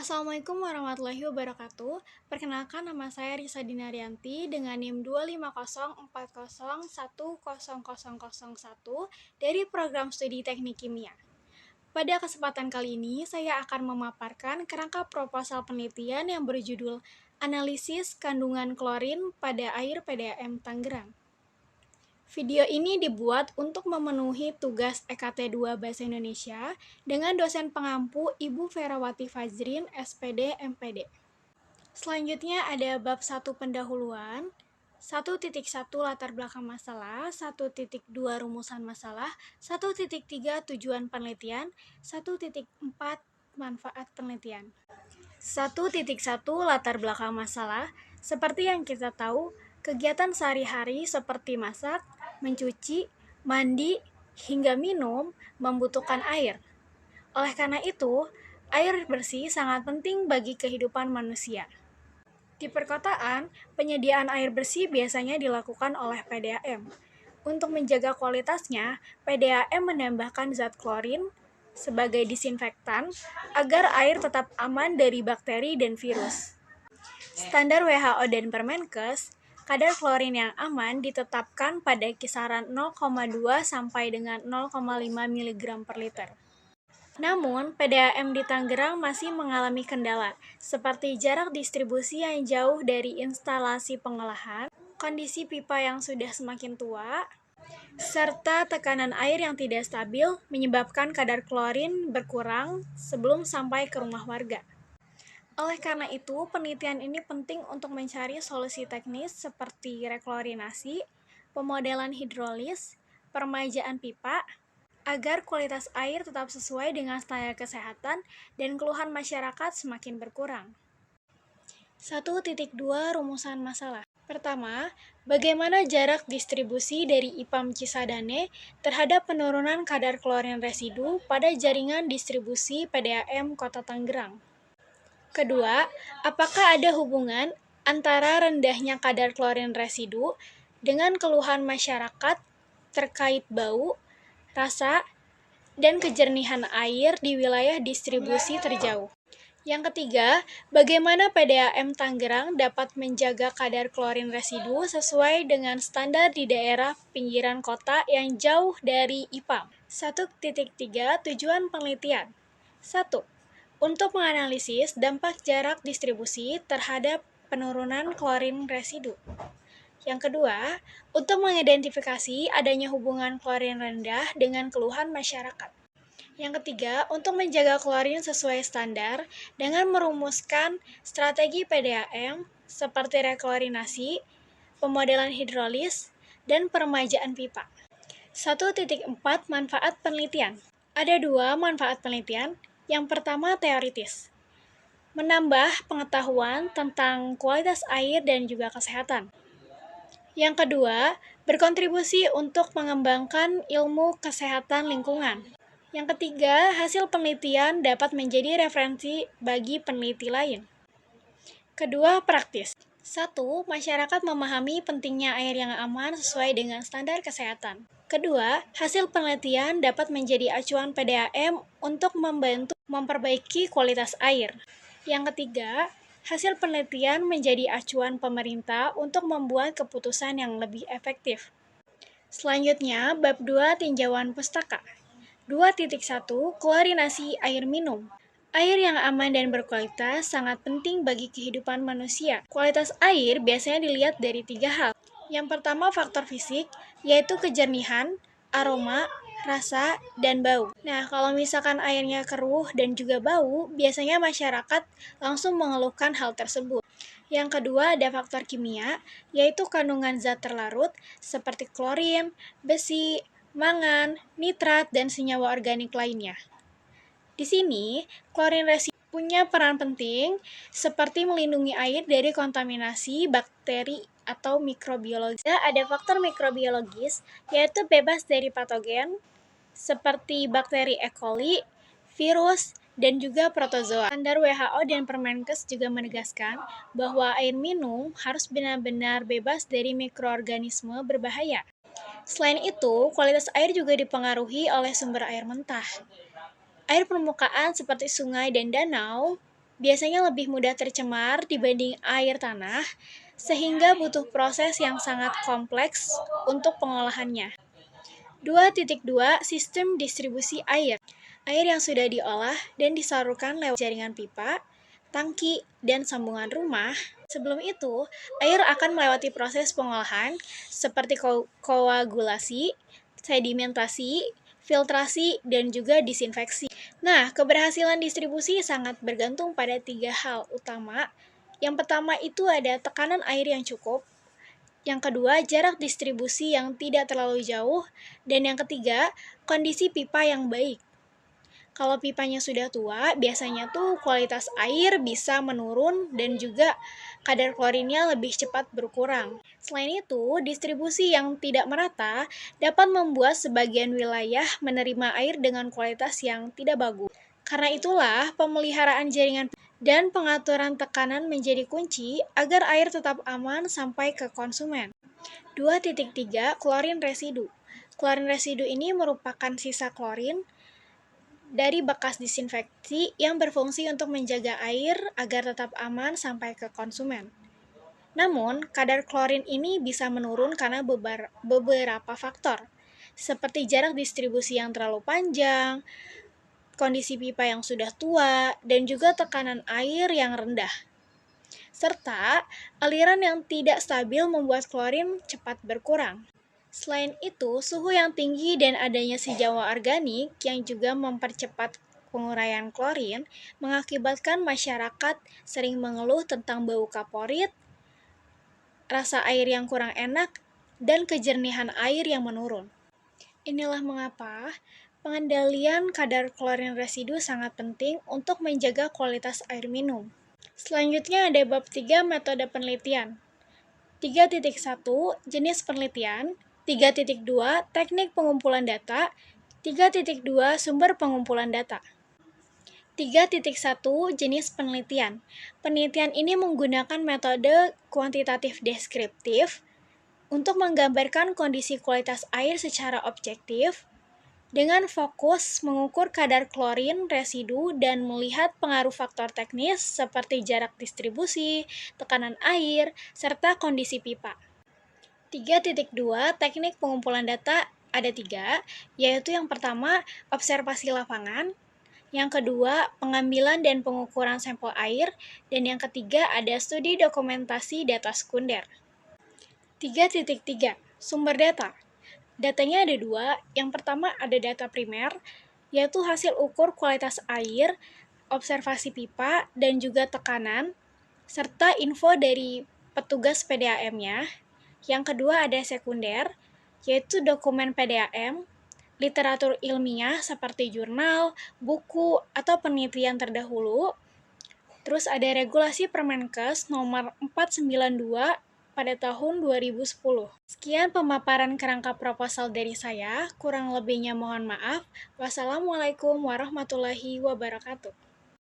Assalamualaikum warahmatullahi wabarakatuh. Perkenalkan, nama saya Risa Dinaryanti dengan NIM 25040010001 dari program studi Teknik Kimia. Pada kesempatan kali ini, saya akan memaparkan kerangka proposal penelitian yang berjudul Analisis Kandungan Klorin pada Air PDAM Tangerang. Video ini dibuat untuk memenuhi tugas EKT2 Bahasa Indonesia dengan dosen pengampu Ibu Ferawati Fajrin, SPD, MPD. Selanjutnya ada bab 1 pendahuluan, 1.1 latar belakang masalah, 1.2 rumusan masalah, 1.3 tujuan penelitian, 1.4 manfaat penelitian. 1.1 latar belakang masalah. Seperti yang kita tahu, kegiatan sehari-hari seperti masak, mencuci, mandi, hingga minum membutuhkan air. Oleh karena itu, air bersih sangat penting bagi kehidupan manusia. Di perkotaan, penyediaan air bersih biasanya dilakukan oleh PDAM. Untuk menjaga kualitasnya, PDAM menambahkan zat klorin sebagai disinfektan agar air tetap aman dari bakteri dan virus. Standar WHO dan Permenkes, kadar klorin yang aman ditetapkan pada kisaran 0,2 sampai dengan 0,5 mg per liter. Namun, PDAM di Tangerang masih mengalami kendala, seperti jarak distribusi yang jauh dari instalasi pengolahan, kondisi pipa yang sudah semakin tua, serta tekanan air yang tidak stabil menyebabkan kadar klorin berkurang sebelum sampai ke rumah warga. Oleh karena itu, penelitian ini penting untuk mencari solusi teknis seperti reklorinasi, pemodelan hidrolis, permajaan pipa, agar kualitas air tetap sesuai dengan standar kesehatan dan keluhan masyarakat semakin berkurang. 1.2 Rumusan masalah. Pertama, bagaimana jarak distribusi dari IPAM Cisadane terhadap penurunan kadar klorin residu pada jaringan distribusi PDAM Kota Tangerang? Kedua, apakah ada hubungan antara rendahnya kadar klorin residu dengan keluhan masyarakat terkait bau, rasa, dan kejernihan air di wilayah distribusi terjauh? Yang ketiga, bagaimana PDAM Tangerang dapat menjaga kadar klorin residu sesuai dengan standar di daerah pinggiran kota yang jauh dari IPAM? 1.3 Tujuan penelitian. 1. Untuk menganalisis dampak jarak distribusi terhadap penurunan klorin residu. Yang kedua, untuk mengidentifikasi adanya hubungan klorin rendah dengan keluhan masyarakat. Yang ketiga, untuk menjaga klorin sesuai standar dengan merumuskan strategi PDAM seperti reklorinasi, pemodelan hidrolis, dan permajaan pipa. 1.4 Manfaat penelitian. Ada dua manfaat penelitian. Yang pertama, teoritis. Menambah pengetahuan tentang kualitas air dan juga kesehatan. Yang kedua, berkontribusi untuk mengembangkan ilmu kesehatan lingkungan. Yang ketiga, hasil penelitian dapat menjadi referensi bagi peneliti lain. Kedua, praktis. 1. Masyarakat memahami pentingnya air yang aman sesuai dengan standar kesehatan. Kedua, hasil penelitian dapat menjadi acuan PDAM untuk membantu memperbaiki kualitas air. Yang ketiga, hasil penelitian menjadi acuan pemerintah untuk membuat keputusan yang lebih efektif. Selanjutnya, bab 2 tinjauan pustaka. 2.1 Klorinasi air minum. Air yang aman dan berkualitas sangat penting bagi kehidupan manusia. Kualitas air biasanya dilihat dari 3 hal. Yang pertama, faktor fisik, yaitu kejernihan, aroma, rasa, dan bau. Nah, kalau misalkan airnya keruh dan juga bau, biasanya masyarakat langsung mengeluhkan hal tersebut. Yang kedua, ada faktor kimia, yaitu kandungan zat terlarut seperti klorin, besi, mangan, nitrat, dan senyawa organik lainnya. Di sini, klorin residu punya peran penting seperti melindungi air dari kontaminasi bakteri atau mikrobiologis. Ada faktor mikrobiologis, yaitu bebas dari patogen seperti bakteri E. coli, virus, dan juga protozoa. Standar WHO dan Permenkes juga menegaskan bahwa air minum harus benar-benar bebas dari mikroorganisme berbahaya. Selain itu, kualitas air juga dipengaruhi oleh sumber air mentah. Air permukaan seperti sungai dan danau biasanya lebih mudah tercemar dibanding air tanah, sehingga butuh proses yang sangat kompleks untuk pengolahannya. 2.2 Sistem distribusi air. Air yang sudah diolah dan disalurkan lewat jaringan pipa, tangki, dan sambungan rumah. Sebelum itu, air akan melewati proses pengolahan seperti koagulasi, sedimentasi, filtrasi, dan juga disinfeksi. Nah, keberhasilan distribusi sangat bergantung pada 3 hal utama. Yang pertama itu ada tekanan air yang cukup, yang kedua, jarak distribusi yang tidak terlalu jauh, dan yang ketiga, kondisi pipa yang baik. Kalau pipanya sudah tua, biasanya tuh kualitas air bisa menurun dan juga kadar klorinnya lebih cepat berkurang. Selain itu, distribusi yang tidak merata dapat membuat sebagian wilayah menerima air dengan kualitas yang tidak bagus. Karena itulah, pemeliharaan jaringan dan pengaturan tekanan menjadi kunci agar air tetap aman sampai ke konsumen. 2.3 Klorin residu. Klorin residu ini merupakan sisa klorin dari bekas disinfeksi yang berfungsi untuk menjaga air agar tetap aman sampai ke konsumen. Namun, kadar klorin ini bisa menurun karena beberapa faktor, seperti jarak distribusi yang terlalu panjang, kondisi pipa yang sudah tua, dan juga tekanan air yang rendah. Serta, aliran yang tidak stabil membuat klorin cepat berkurang. Selain itu, suhu yang tinggi dan adanya senyawa organik yang juga mempercepat penguraian klorin mengakibatkan masyarakat sering mengeluh tentang bau kaporit, rasa air yang kurang enak, dan kejernihan air yang menurun. Inilah mengapa pengendalian kadar klorin residu sangat penting untuk menjaga kualitas air minum. Selanjutnya ada bab 3 metode penelitian. 3.1 Jenis penelitian. 3.2 Teknik pengumpulan data. 3.2 Sumber pengumpulan data. 3.1 Jenis penelitian. Penelitian ini menggunakan metode kuantitatif deskriptif untuk menggambarkan kondisi kualitas air secara objektif dengan fokus mengukur kadar klorin residu dan melihat pengaruh faktor teknis seperti jarak distribusi, tekanan air, serta kondisi pipa. 3.2 Teknik pengumpulan data ada 3, yaitu yang pertama, observasi lapangan, yang kedua, pengambilan dan pengukuran sampel air, dan yang ketiga ada studi dokumentasi data sekunder. 3.3 Sumber data. Datanya ada 2, yang pertama ada data primer, yaitu hasil ukur kualitas air, observasi pipa, dan juga tekanan, serta info dari petugas PDAM-nya. Yang kedua ada sekunder, yaitu dokumen PDAM, literatur ilmiah seperti jurnal, buku, atau penelitian terdahulu. Terus ada regulasi Permenkes nomor 492 pada tahun 2010. Sekian pemaparan kerangka proposal dari saya, kurang lebihnya mohon maaf. Wassalamualaikum warahmatullahi wabarakatuh.